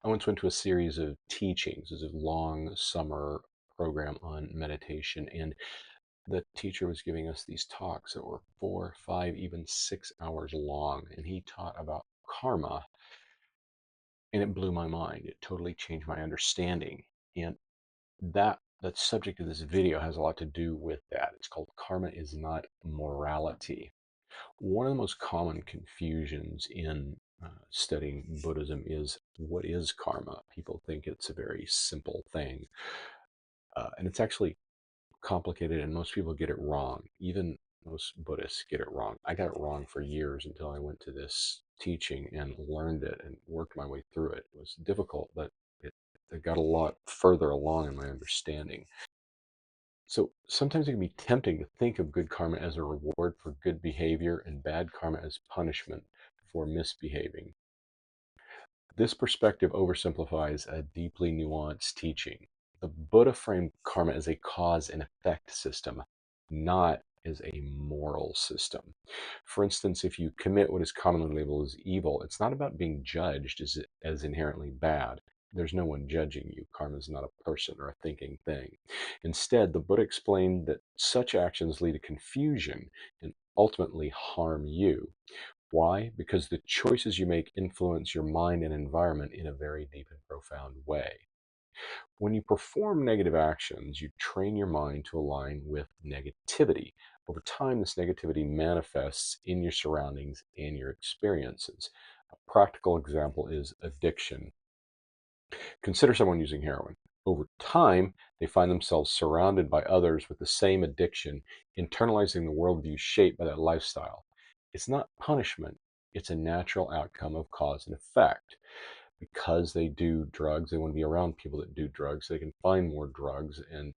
I once went to a series of teachings. It was a long summer program on meditation, and the teacher was giving us these talks that were 4, 5, even 6 hours long, and he taught about karma, and it blew my mind. It totally changed my understanding, and that subject of this video has a lot to do with that. It's called Karma is Not Morality. One of the most common confusions in studying Buddhism is, what is karma? People think it's a very simple thing, and it's actually complicated, and most people get it wrong. Even most Buddhists get it wrong. I got it wrong for years until I went to this teaching and learned it and worked my way through it. It was difficult, but it, I got a lot further along in my understanding. So sometimes it can be tempting to think of good karma as a reward for good behavior and bad karma as punishment for misbehaving. This perspective oversimplifies a deeply nuanced teaching. The Buddha framed karma as a cause and effect system, not as a moral system. For instance, if you commit what is commonly labeled as evil, it's not about being judged as inherently bad. There's no one judging you. Karma is not a person or a thinking thing. Instead, the Buddha explained that such actions lead to confusion and ultimately harm you. Why? Because the choices you make influence your mind and environment in a very deep and profound way. When you perform negative actions, you train your mind to align with negativity. Over time, this negativity manifests in your surroundings and your experiences. A practical example is addiction. Consider someone using heroin. Over time, they find themselves surrounded by others with the same addiction, internalizing the worldview shaped by that lifestyle. It's not punishment, it's a natural outcome of cause and effect. Because they do drugs, they want to be around people that do drugs. So they can find more drugs, and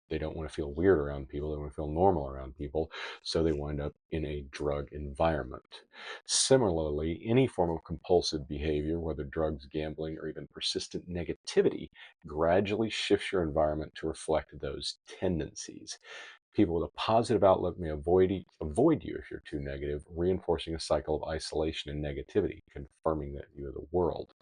they don't want to feel weird around people. They want to feel normal around people. So they wind up in a drug environment. Similarly, any form of compulsive behavior, whether drugs, gambling, or even persistent negativity, gradually shifts your environment to reflect those tendencies. People with a positive outlook may avoid you if you're too negative, reinforcing a cycle of isolation and negativity, confirming that view of the world.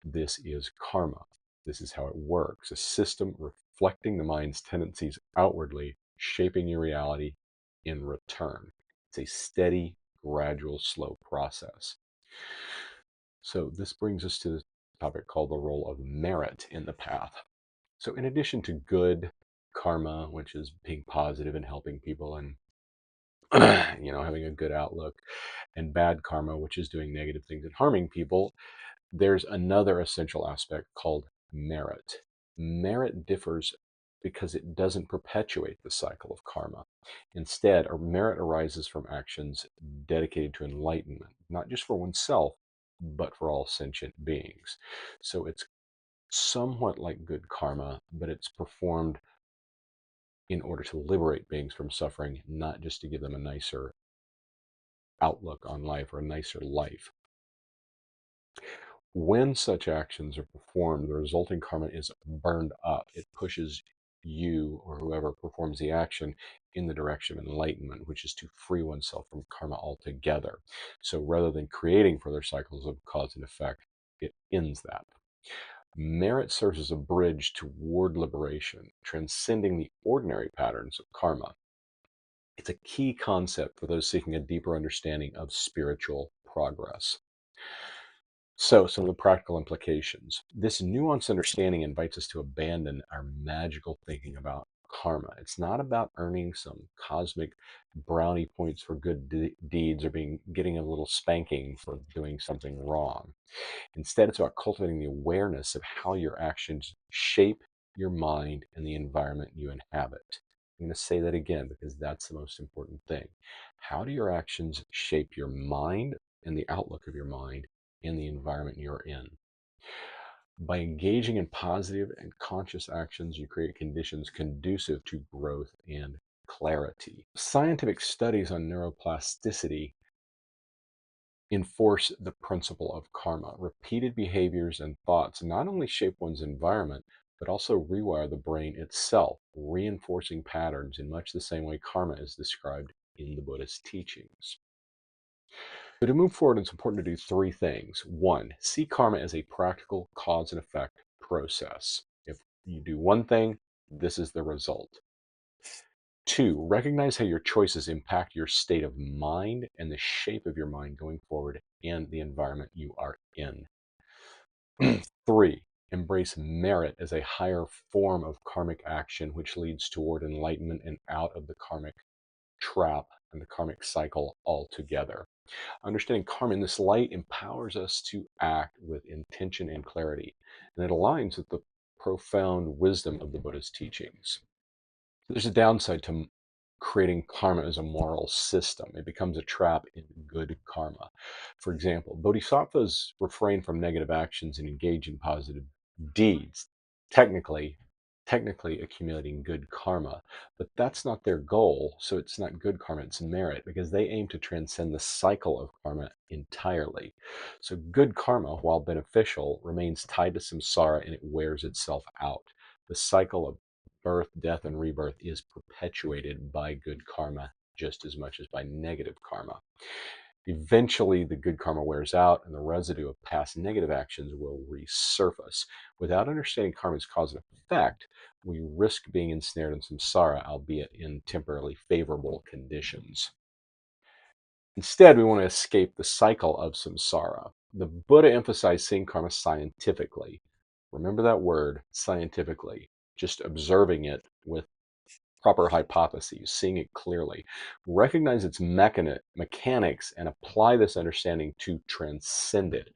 This is karma. This is how it works. A system reflecting the mind's tendencies outwardly, shaping your reality in return. It's a steady, gradual, slow process. So this brings us to the topic called the role of merit in the path. So in addition to good karma, which is being positive and helping people and having a good outlook, and bad karma, which is doing negative things and harming people, there's another essential aspect called merit. Merit differs because it doesn't perpetuate the cycle of karma. Instead, a merit arises from actions dedicated to enlightenment, not just for oneself, but for all sentient beings. So it's somewhat like good karma, but it's performed in order to liberate beings from suffering, not just to give them a nicer outlook on life or a nicer life. When such actions are performed, the resulting karma is burned up. It pushes you or whoever performs the action in the direction of enlightenment, which is to free oneself from karma altogether. So rather than creating further cycles of cause and effect, it ends that. Merit serves as a bridge toward liberation, transcending the ordinary patterns of karma. It's a key concept for those seeking a deeper understanding of spiritual progress. So, some of the practical implications. This nuanced understanding invites us to abandon our magical thinking about karma. It's not about earning some cosmic brownie points for good deeds or getting a little spanking for doing something wrong. Instead, it's about cultivating the awareness of how your actions shape your mind and the environment you inhabit. I'm going to say that again because that's the most important thing. How do your actions shape your mind and the outlook of your mind in the environment you're in? By engaging in positive and conscious actions, you create conditions conducive to growth and clarity. Scientific studies on neuroplasticity enforce the principle of karma. Repeated behaviors and thoughts not only shape one's environment, but also rewire the brain itself, reinforcing patterns in much the same way karma is described in the Buddhist teachings. So to move forward, it's important to do three things. One, see karma as a practical cause and effect process. If you do one thing, this is the result. Two, recognize how your choices impact your state of mind and the shape of your mind going forward and the environment you are in. Three, embrace merit as a higher form of karmic action, which leads toward enlightenment and out of the karmic trap and the karmic cycle altogether. Understanding karma in this light empowers us to act with intention and clarity, and it aligns with the profound wisdom of the Buddha's teachings. There's a downside to creating karma as a moral system. It becomes a trap in good karma. For example, bodhisattvas refrain from negative actions and engage in positive deeds, technically technically accumulating good karma, but that's not their goal, so it's not good karma, it's merit, because they aim to transcend the cycle of karma entirely. So good karma, while beneficial, remains tied to samsara and it wears itself out. The cycle of birth, death, and rebirth is perpetuated by good karma just as much as by negative karma. Eventually, the good karma wears out and the residue of past negative actions will resurface. Without understanding karma's cause and effect, we risk being ensnared in samsara, albeit in temporarily favorable conditions. Instead, we want to escape the cycle of samsara. The Buddha emphasized seeing karma scientifically. Remember that word, scientifically. Just observing it with proper hypotheses, seeing it clearly. Recognize its mechanics and apply this understanding to transcend it.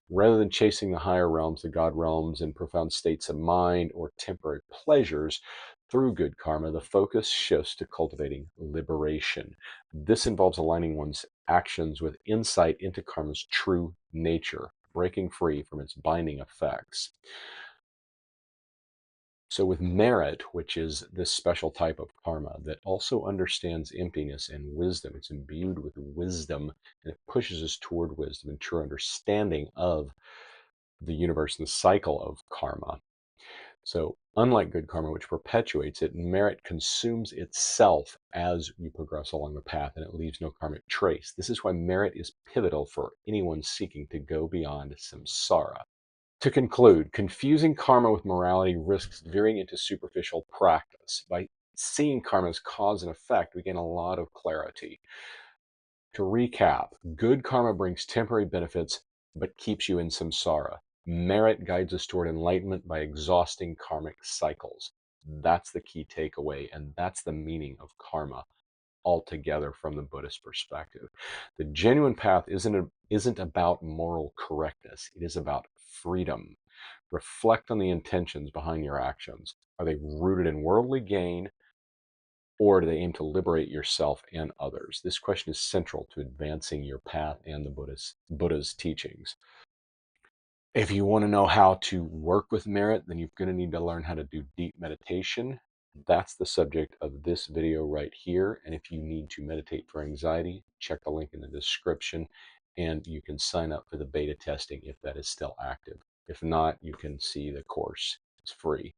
Rather than chasing the higher realms, the God realms, and profound states of mind or temporary pleasures through good karma, the focus shifts to cultivating liberation. This involves aligning one's actions with insight into karma's true nature, breaking free from its binding effects. So, with merit, which is this special type of karma that also understands emptiness and wisdom, it's imbued with wisdom and it pushes us toward wisdom and true understanding of the universe and the cycle of karma. So, unlike good karma, which perpetuates it, merit consumes itself as you progress along the path and it leaves no karmic trace. This is why merit is pivotal for anyone seeking to go beyond samsara. To conclude, confusing karma with morality risks veering into superficial practice. By seeing karma's cause and effect, we gain a lot of clarity. To recap, good karma brings temporary benefits but keeps you in samsara. Merit guides us toward enlightenment by exhausting karmic cycles. That's the key takeaway, and that's the meaning of karma altogether from the Buddhist perspective. The genuine path isn't about moral correctness. It is about freedom. Reflect on the intentions behind your actions. Are they rooted in worldly gain or do they aim to liberate yourself and others? This question is central to advancing your path and the Buddha's teachings. If you want to know how to work with merit, then you're going to need to learn how to do deep meditation. That's the subject of this video right here. And if you need to meditate for anxiety, check the link in the description and you can sign up for the beta testing if that is still active. If not, you can see the course. It's free.